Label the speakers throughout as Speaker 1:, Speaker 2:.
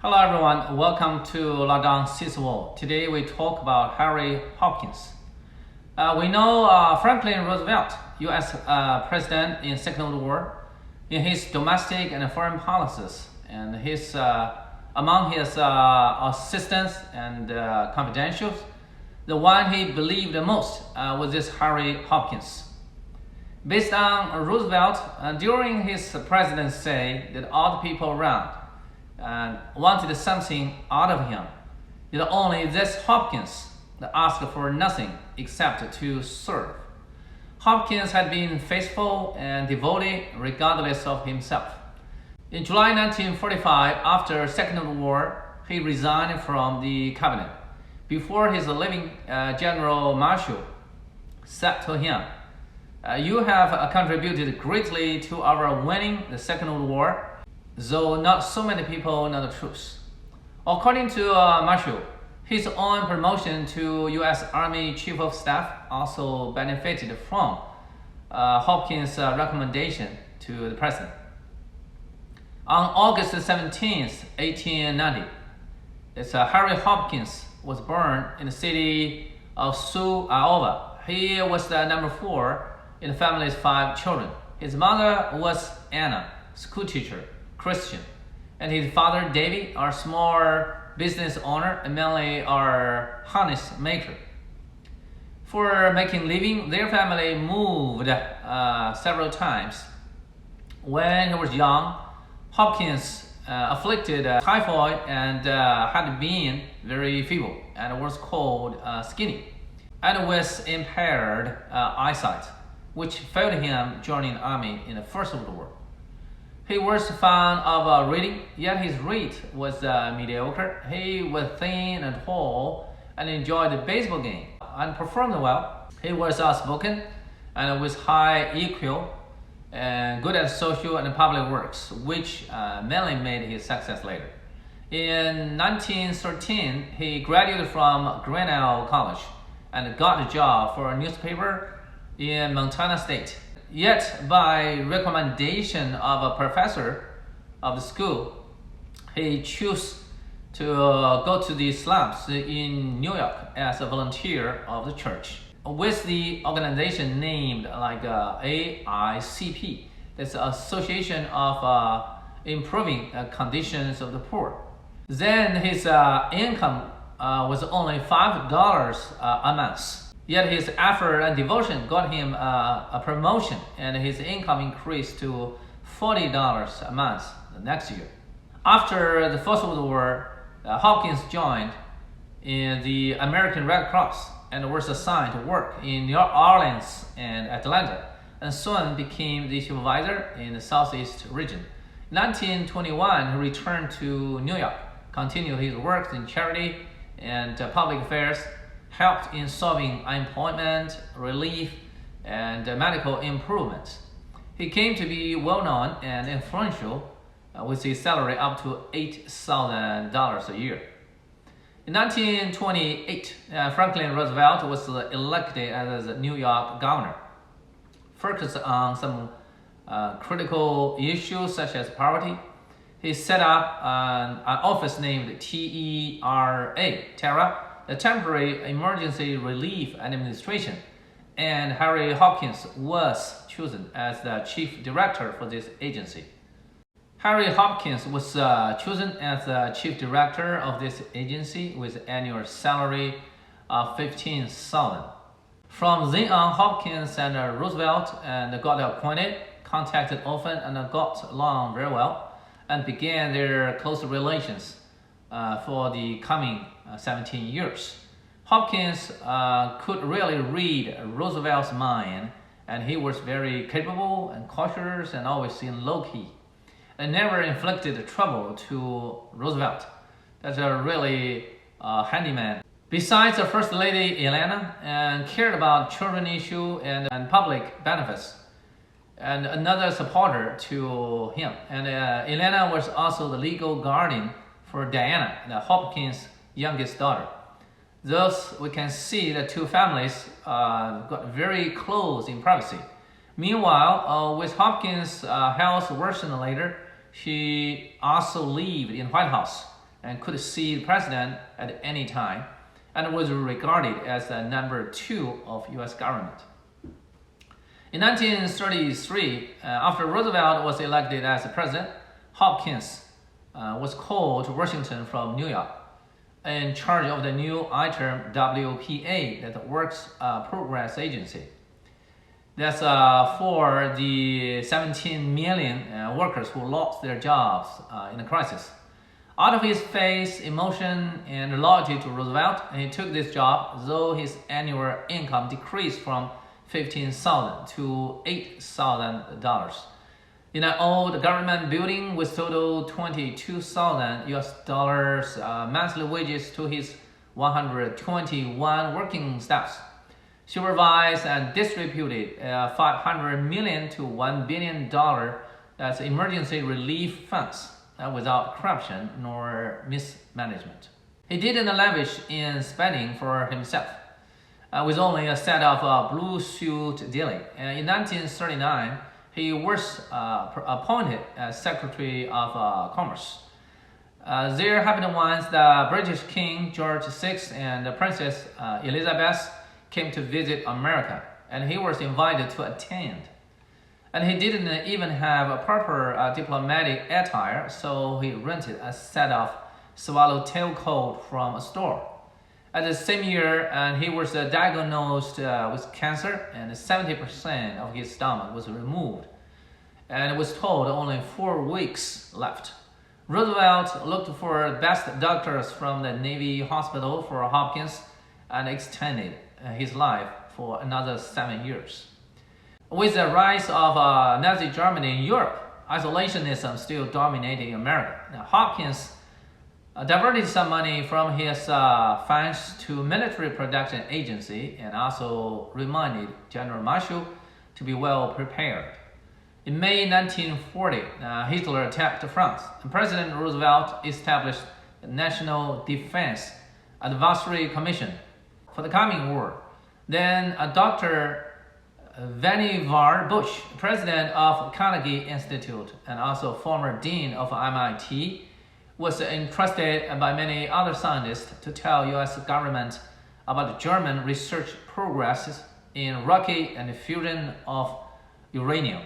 Speaker 1: Hello everyone, welcome to Lockdown Seaswall. Today we talk about Harry Hopkins. We know Franklin Roosevelt, U.S. President in Second World War, in his domestic and foreign policies, and among his assistants and confidentials, the one he believed the most was this Harry Hopkins. Based on Roosevelt, during his presidency, that all the people around and wanted something out of him. Yet only this Hopkins asked for nothing except to serve. Hopkins had been faithful and devoted regardless of himself. In July 1945, after Second World War, he resigned from the cabinet. Before his leaving, General Marshall said to him, "You have contributed greatly to our winning the Second World War, though not so many people know the truth." According to Marshall, his own promotion to U.S. Army Chief of Staff also benefited from Hopkins' recommendation to the president. On August 17, 1890, Harry Hopkins was born in the city of Sioux, Iowa. He was the number 4 in the family's 5 children. His mother was Anna, schoolteacher, Christian, and his father, Davy, a small business owner and mainly a harness maker. For making a living, their family moved several times. When he was young, Hopkins afflicted typhoid and had been very feeble and was called skinny, and with impaired eyesight, which failed him joining the army in the First World War. He was fond of reading, yet his read was mediocre. He was thin and tall and enjoyed the baseball game and performed well. He was outspoken and with high EQ and good at social and public works, which mainly made his success later. In 1913, he graduated from Grinnell College and got a job for a newspaper in Montana State. Yet, by recommendation of a professor of the school, he chose to go to the slums in New York as a volunteer of the church, with the organization named like AICP, that's the Association of Improving Conditions of the Poor. Then his income was only $5 a month. Yet his effort and devotion got him a promotion, and his income increased to $40 a month the next year. After the First World War, Hopkins joined in the American Red Cross and was assigned to work in New Orleans and Atlanta, and soon became the supervisor in the Southeast region. In 1921, he returned to New York, continued his work in charity and public affairs, helped in solving unemployment relief and medical improvements. He came to be well-known and influential with his salary up to $8,000 a year. In 1928, Franklin Roosevelt was elected as the New York governor, focused on some critical issues such as poverty. He set up an office named TERA, the Temporary Emergency Relief Administration, and Harry Hopkins was chosen as the chief director for this agency. Harry Hopkins was chosen as the chief director of this agency with an annual salary of $15,000. From then on, Hopkins and Roosevelt got acquainted, contacted often, and got along very well, and began their close relations for the coming 17 years. Hopkins could really read Roosevelt's mind, and he was very capable and cautious and always in low-key, and never inflicted trouble to Roosevelt. That's a really handyman. Besides the First Lady Elena, and cared about children issue and public benefits, and another supporter to him. And Elena was also the legal guardian for Diana, the Hopkins' youngest daughter. Thus, we can see the two families got very close in privacy. Meanwhile, with Hopkins' health worsened later, she also lived in White House and could see the president at any time, and was regarded as the number 2 of US government. In 1933, after Roosevelt was elected as president, Hopkins was called to Washington from New York in charge of the new item WPA, that Works Progress Agency. That's for the 17 million workers who lost their jobs in the crisis. Out of his faith, emotion, and loyalty to Roosevelt, he took this job, though his annual income decreased from $15,000 to $8,000. In an old government building with total $22,000 monthly wages to his 121 working staffs, supervised and distributed $500 million to $1 billion as emergency relief funds without corruption nor mismanagement. He didn't lavish in spending for himself, with only a set of blue suit daily. In 1939, he was appointed as Secretary of Commerce. There happened once the British King George VI and Princess Elizabeth came to visit America, and he was invited to attend. And he didn't even have a proper diplomatic attire, so he rented a set of swallowtail coat from a store. At the same year, he was diagnosed with cancer, and 70% of his stomach was removed, and was told only 4 weeks left. Roosevelt looked for the best doctors from the Navy Hospital for Hopkins and extended his life for another 7 years. With the rise of Nazi Germany in Europe, isolationism still dominating America. Now, Hopkins diverted some money from his funds to military production agency, and also reminded General Marshall to be well prepared. In May 1940, Hitler attacked France, and President Roosevelt established the National Defense Advisory Commission for the coming war. Then Dr. Vannevar Bush, president of Carnegie Institute and also former dean of MIT, was entrusted by many other scientists to tell U.S. government about the German research progresses in rocket and fusion of uranium.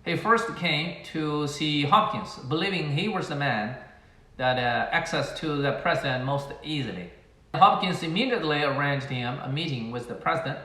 Speaker 1: He first came to see Hopkins, believing he was the man that access to the president most easily. Hopkins immediately arranged him a meeting with the president.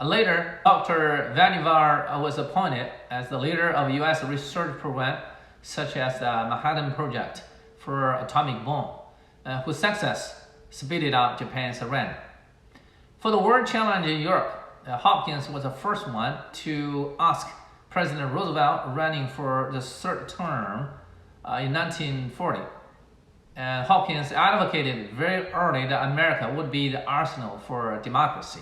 Speaker 1: Later, Dr. Vannevar was appointed as the leader of U.S. research program, such as the Manhattan Project for atomic bomb, whose success speeded up Japan's surrender. For the world challenge in Europe, Hopkins was the first one to ask President Roosevelt, running for the 3rd term in 1940. And Hopkins advocated very early that America would be the arsenal for democracy.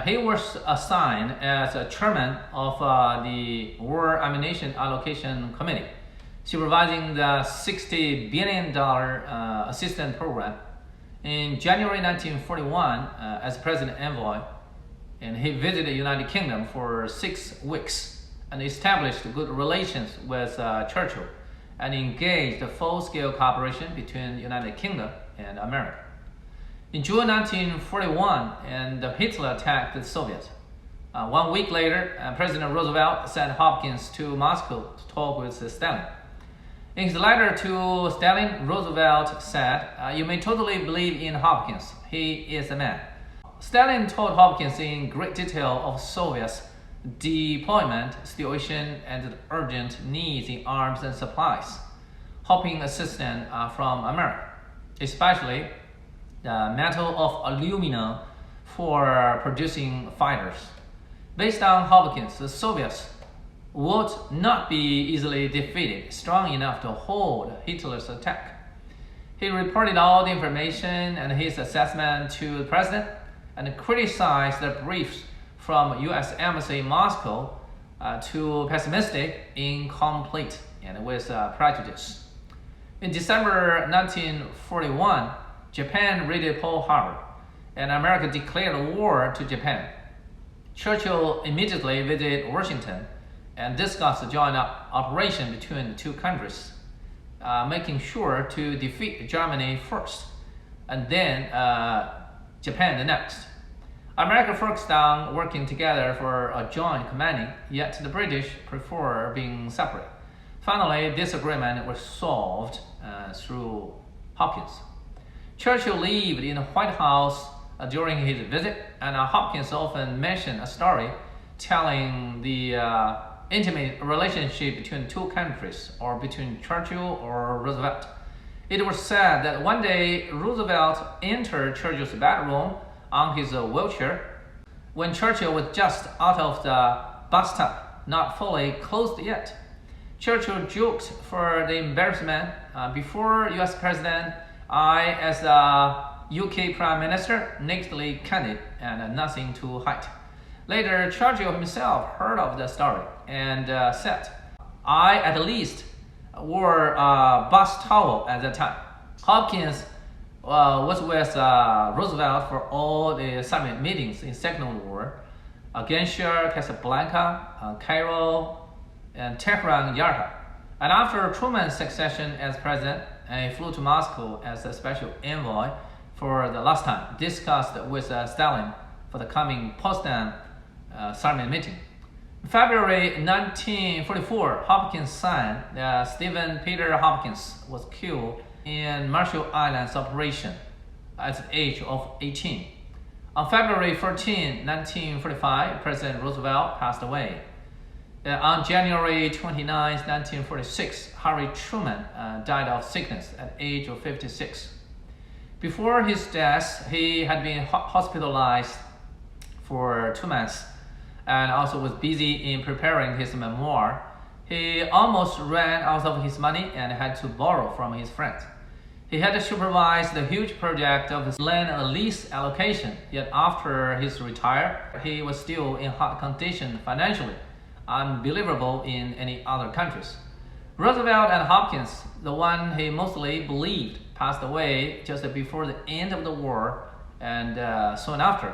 Speaker 1: He was assigned as a chairman of the War Ammunition Allocation Committee, supervising the $60 billion assistance program. In January 1941, as President Envoy, and he visited the United Kingdom for 6 weeks and established good relations with Churchill and engaged a full-scale cooperation between the United Kingdom and America. In June 1941, and Hitler attacked the Soviets. 1 week later, President Roosevelt sent Hopkins to Moscow to talk with Stalin. In his letter to Stalin, Roosevelt said, "You may totally believe in Hopkins. He is the man." Stalin told Hopkins in great detail of Soviets' deployment situation and the urgent needs in arms and supplies, hoping assistance from America, especially the metal of aluminum for producing fighters. Based on Hopkins, the Soviets would not be easily defeated, strong enough to hold Hitler's attack. He reported all the information and his assessment to the president and criticized the briefs from U.S. Embassy in Moscow too pessimistic, incomplete, and with prejudice. In December 1941, Japan raided Pearl Harbor, and America declared war to Japan. Churchill immediately visited Washington and discussed a joint operation between the two countries. making sure to defeat Germany first, and then Japan the next. America focused on working together for a joint commanding, yet the British prefer being separate. Finally, this agreement was solved through Hopkins. Churchill lived in the White House during his visit, and Hopkins often mentioned a story telling the intimate relationship between two countries, or between Churchill or Roosevelt. It was said that one day Roosevelt entered Churchill's bedroom on his wheelchair when Churchill was just out of the bathtub, not fully closed yet. Churchill joked for the embarrassment, before US President, I, as the UK Prime Minister, nakedly candid and nothing to hide. Later, Churchill himself heard of the story and said, I at least wore a bath towel at that time. Hopkins was with Roosevelt for all the summit meetings in Second World War, Genscher, Casablanca, Cairo, and Tehran, Yalta. And after Truman's succession as president, he flew to Moscow as a special envoy for the last time, discussed with Stalin for the coming Potsdam summit meeting. In February 1944, Hopkins' son, Stephen Peter Hopkins, was killed in Marshall Islands operation at the age of 18. On February 14, 1945, President Roosevelt passed away. On January 29, 1946, Harry Truman died of sickness at the age of 56. Before his death, he had been hospitalized for 2 months and also was busy in preparing his memoir. He almost ran out of his money and had to borrow from his friends. He had supervised the huge project of his land lease allocation, yet after his retire, he was still in hard condition financially, unbelievable in any other countries. Roosevelt and Hopkins, the one he mostly believed, passed away just before the end of the war and soon after.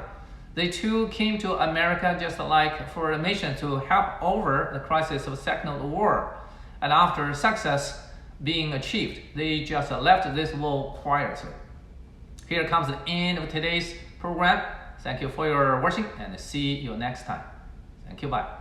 Speaker 1: They too came to America just like for a mission to help over the crisis of the Second World War. And after success being achieved, they just left this world quietly. Here comes the end of today's program. Thank you for your watching and see you next time. Thank you, bye.